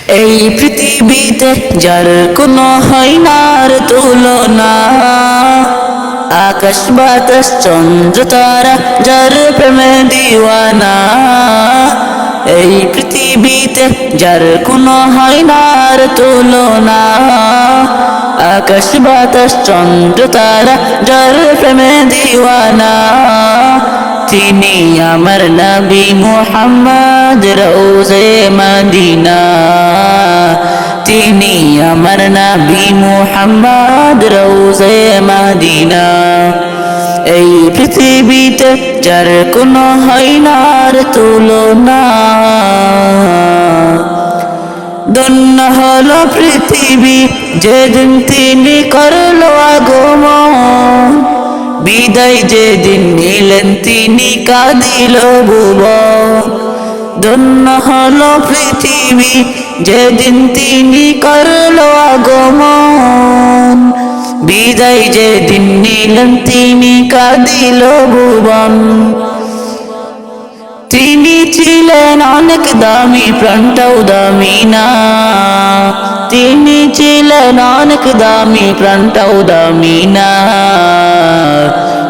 এই পৃথিবীতে যার কোনো হয় না আর তুলনা, আকাশ বাতাস চন্দ্র তারা যার প্রেমে দিওয়ানা। এই পৃথিবীতে যার কোনো হয় না আর তুলনা, আকাশ বাতাস চন্দ্র তারা যার প্রেমে দিওয়ানা। তিনি আমার নবী মুহাম্মদ রওজে মদিনা, তিনি আমার নবী মুহাম্মদ রওজে মদিনা। এই পৃথিবীতে যার কোনো হয় না আর তুলনা, ধন্য হলো পৃথিবী যেদিন তিনি করলো আগমন, বিদায় যেদিন নিলেন তিনি কাঁদিল ভুবন। ধন্য হলো পৃথিবী যেদিন তিনি করলো আগমন, বিদায় যেদিন নিলেন তিনি কাঁদিল ভুবন। তিনি ছিলেন অনেক দামি প্রাণটাও দামি না, তিনি ছিলেন অনেক দামি প্রাণটাও দামি না।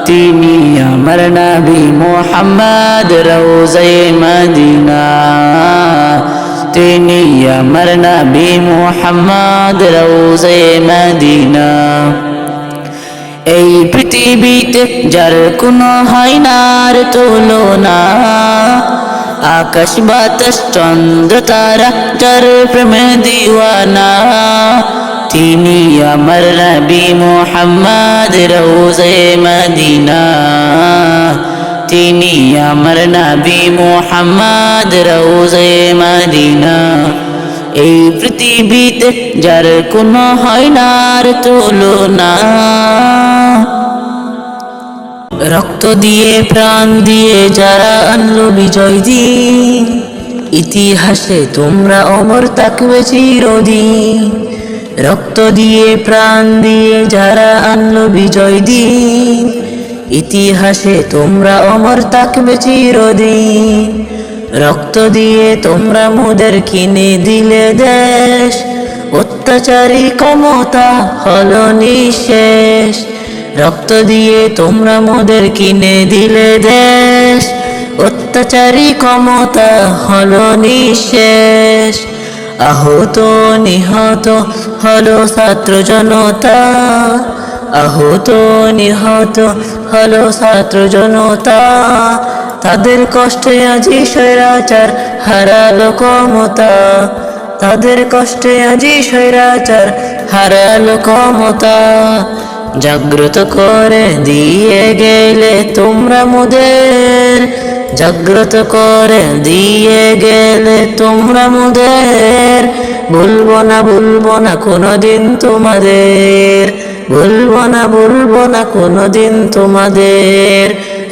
তিনি আমার নবী মুহাম্মদ রওজে মদিনা, তিনি আমার নবী মুহাম্মদ রওজে মদিনা। এই পৃথিবীতে যার কোনো হয় না আর তুলনা, আকাশ বাতাস চন্দ্র তারা যার প্রেমে দিওয়ানা। তিনি আমার নবী মুহাম্মদ রওজে মদিনা, তিনি আমার নবী মুহাম্মদ রওজে মদিনা। এই পৃথিবীতে যার কোনো হয় না আর তুলনা, রক্ত দিয়ে প্রাণ দিয়ে যারা আনলো বিজয় দিন, ইতিহাসে তোমরা অমর থাকবে চিরদিন। রক্ত দিয়ে প্রাণ দিয়ে যারা আনলো বিজয় দিন, ইতিহাসে তোমরা অমর থাকবে চিরদিন। রক্ত দিয়ে তোমরা মোদের কিনে দিলে দেশ, অত্যাচারী ক্ষমতা হলো নিঃশেষ। রক্ত দিয়ে তোমরা মোদের কিনে দিলে দেশ, অত্যাচারী ক্ষমতা হলো নিঃশেষ। আহত নিহত হলো ছাত্র জনতা, আহত নিহত হলো ছাত্র জনতা। তাদের কষ্টে আজি স্বৈরাচার হারালো ক্ষমতা, তাদের কষ্টে আজি স্বৈরাচার হারালো ক্ষমতা। জাগ্রত করে দিয়ে গেলে তোমরা মোদের, জাগ্রত করে দিয়ে গেলে তোমরা মোদের। ভুলবো না কোনোদিন তোমাদের, ভুলবো না কোনোদিন তোমাদের।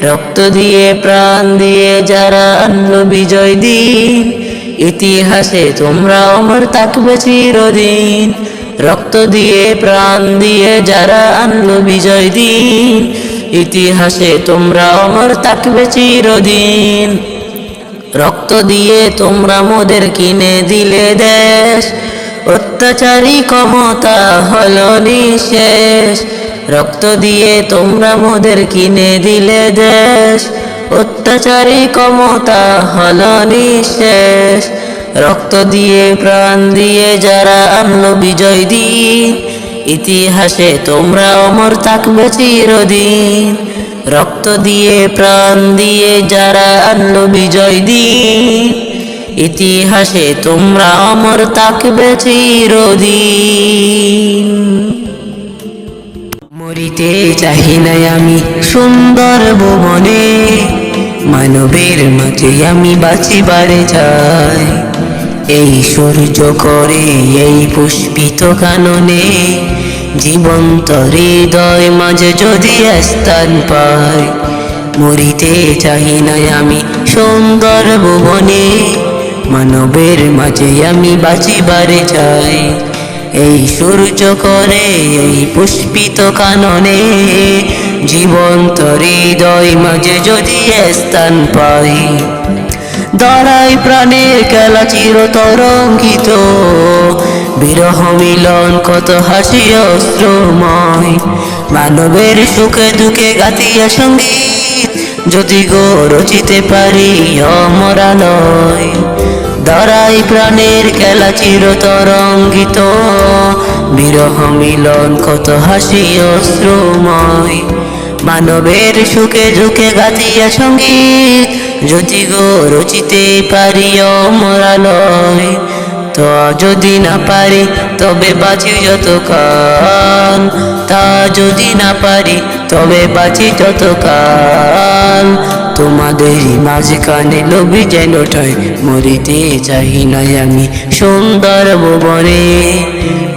রক্ত দিয়ে প্রাণ দিয়ে যারা আনলো বিজয় দিন, ইতিহাসে তোমরা অমর থাকবে চিরদিন। রক্ত দিয়ে প্রাণ দিয়ে যারা আনলো বিজয় দিন, ইতিহাসে তোমরা অমর থাকবে চিরদিন। রক্ত দিয়ে তোমরা মোদের কিনে দিলে দেশ, অত্যাচারী ক্ষমতা হলো নিঃশেষ। রক্ত দিয়ে তোমরা মোদের কিনে দিলে দেশ, অত্যাচারী ক্ষমতা হলো নিঃশেষ। রক্ত দিয়ে প্রাণ দিয়ে যারা আনলো বিজয় দিন, ইতিহাসে তোমরা অমর থাকবে চিরদিন। রক্ত দিয়ে প্রাণ দিয়ে যারা আনলো বিজয় দিন, ইতিহাসে তোমরা অমর থাকবে চিরদিন। মরিতে চাহি না আমি সুন্দর ভুবনে, মানবের মাঝে আমি বাঁচিবারে চাই। এই সূর্য করে এই পুষ্পিত কাননে, জীবন্ত হৃদয় মাঝে যদি স্থান পাই। মরিতে চাহি না আমি সুন্দর ভুবনে, মানবের মাঝে আমি বাঁচিবারে চাই। এই সূর্য করে এই পুষ্পিত কাননে, জীবন্ত হৃদয় মাঝে যদি স্থান পাই। ধরাই প্রাণের খেলা চিরতরঙ্গিত, বিরহ মিলন কত হাসি অশ্রুময়, মানবের সুখে দুঃখে গাতিয়া সঙ্গীত, যদি গো রচিতে পারি অমরালয়। ধরাই প্রাণের খেলা চিরতরঙ্গিত, বিরহ মিলন কত হাসি অশ্রুময়, মানবের সুখে দুঃখে গাতিয়া সঙ্গীত, যদি গো রচিতে পারি অমরালয়। তো যদি না পারি তবে বাঁচি যতকাল, তা যদি না পারি তবে বাঁচি যতকাল। তোমাদেরই মাঝখানে লোভী যেন ঠাই, মরিতে চাই না আমি সুন্দর ভুবনে,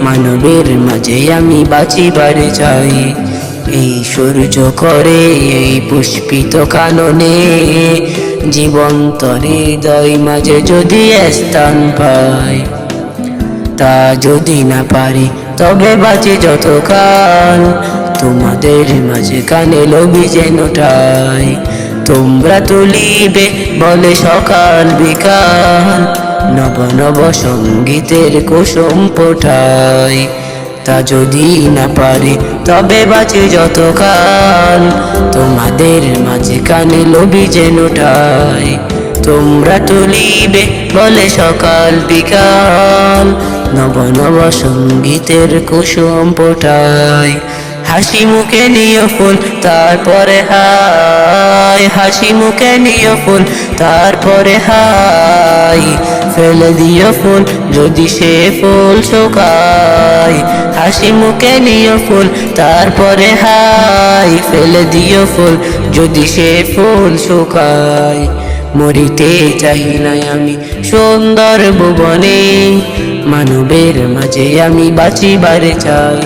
মানবের মাঝে আমি বাঁচিবারে চাই। এই সূর্য করে এই পুষ্পিত কাননে, জীবন্ত হৃদয় মাঝে যদি স্থান পাই, তা যদি না পারি তবে বাঁচি যতকাল। তোমাদের মাঝে কানে লোভী যেন ঠাই, তোমরা তুলিবে বলে সকাল বিকাল, নব নব সঙ্গীতের কুসুম ফোটাই, তা যদি না পারি তবে বাঁচি যতকাল। তোমাদের মাঝে কানে লোভী যেন ঠাই, তোমরা তুলিবে বলে সকাল বিকাল, নব নব সঙ্গীতের কুসুম ফোটাই। হাসি মুখে নিয়ে ফুল তারপরে হাই, হাসি মুখে নিয়ে ফুল তারপরে হাই, ফেলে দিও ফুল যদি সে ফুল শুকায়। হাসি মুখে নিয়ে ফুল তারপরে হাই, ফেলে দিও ফুল যদি সে ফুল শুকায়। মরিতে চাই না আমি সুন্দর ভুবনে, মানবের মাঝে আমি বাঁচিবারে চাই।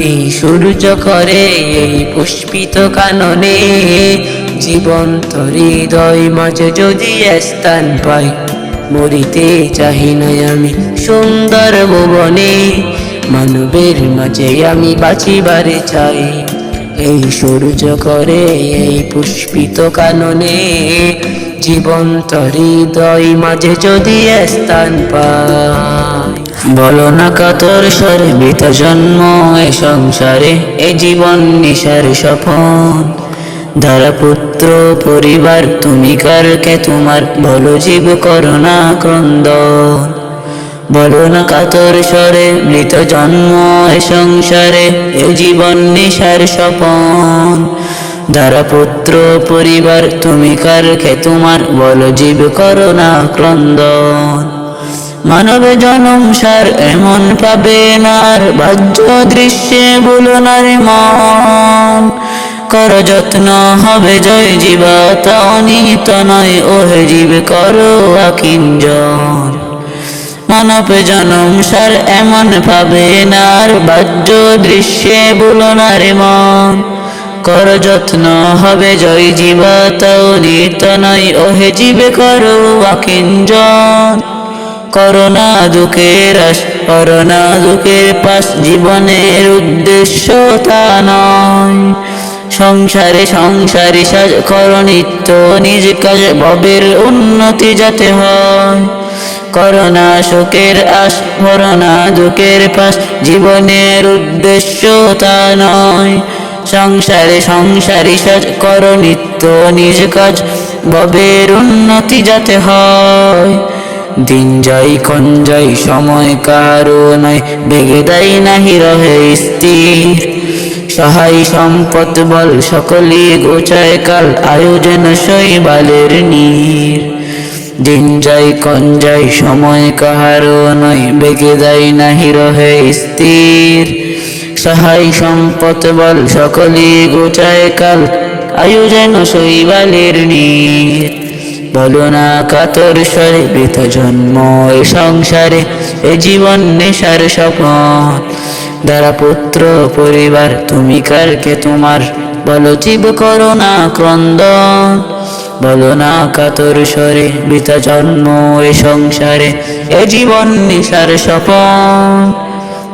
এই সূর্য করে এই পুষ্পিত কাননে, জীবন্ত হৃদয় মাঝে যদি স্থান পাই, মরিতে চাই না আমি সুন্দর ভুবনে, মানবের মাঝে আমি বাঁচিবারে চাই। এই সূর্য করে এই পুষ্পিত কাননে, জীবন্ত হৃদয় মাঝে যদি স্থান পাই। বলো না কাতর স্বরে বৃথা জন্ম এ সংসারে, এ জীবন নিশার স্বপন, ধারা পুত্র পরিবার তুমি কারকে তোমার, বলো জীব করো না ক্রন্দন। বলো না কাতর স্বরে মৃত জন্ম এ সংসারে, এ জীবন নিশার স্বপন, ধারা পুত্র পরিবার তুমি কারকে তোমার, বলো জীব করো না ক্রন্দন। মানবে জনম সার এমন পাবে না আর, বাহ্য দৃশ্যে বলো না রে মন, কর যত্ন হবে জয় জীবতা অনিহিত নয়, ওহে জীব করো আকিঞ্জন। মানবে জনম সার এমন পাবে না আর, বাহ্য দৃশ্যে বলো না রে মন, কর যত্ন হবে জয় জীবতা অনিহিত নয়, ওহে জীবে করো আকিঞ্জন। করোনা দুঃখের আশ, করোনা দুঃখের পাশ, জীবনের উদ্দেশ্য তা নয়। সংসারে সংসারী সাজ করো নিত্য নিজ কাজ, ভবের উন্নতি যাতে হয়। করোনা সুখের আশ, করোনা দুঃখের পাশ, জীবনের উদ্দেশ্য তা নয়। সংসারে সংসারী সাজ করো নিত্য নিজ কাজ, ভবের উন্নতি যাতে হয়। দিন যাই ক্ষণ যাই সময় কারো নয়, বেগে দেয় নাহি রহে স্থির। সহায় সম্পদ বল সকলে গোছায় কাল, আয়োজন শৈবালের নীর। দিন যাই ক্ষণ যাই সময় কাহারও নয়, বেগে দেয় নাহি রহে স্থির। সহায় সম্পদ বল সকলে গোছায় কাল, আয়োজন শৈবালের নীর। বলো না কাতর স্বরে বৃথা জন্ম এ সংসারে, এ জীবন নেশার স্বপন, ধারা পুত্র পরিবার তুমি কারকে তোমার, বলো জীব করো না ক্রন্দন। বলো না কাতর স্বরে বৃথা জন্ম এ সংসারে, এ জীবন নেশার স্বপন,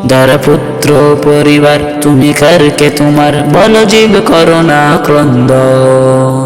ধারা পুত্র পরিবার তুমি কারকে তোমার, বলো জীব করো না ক্রন্দন।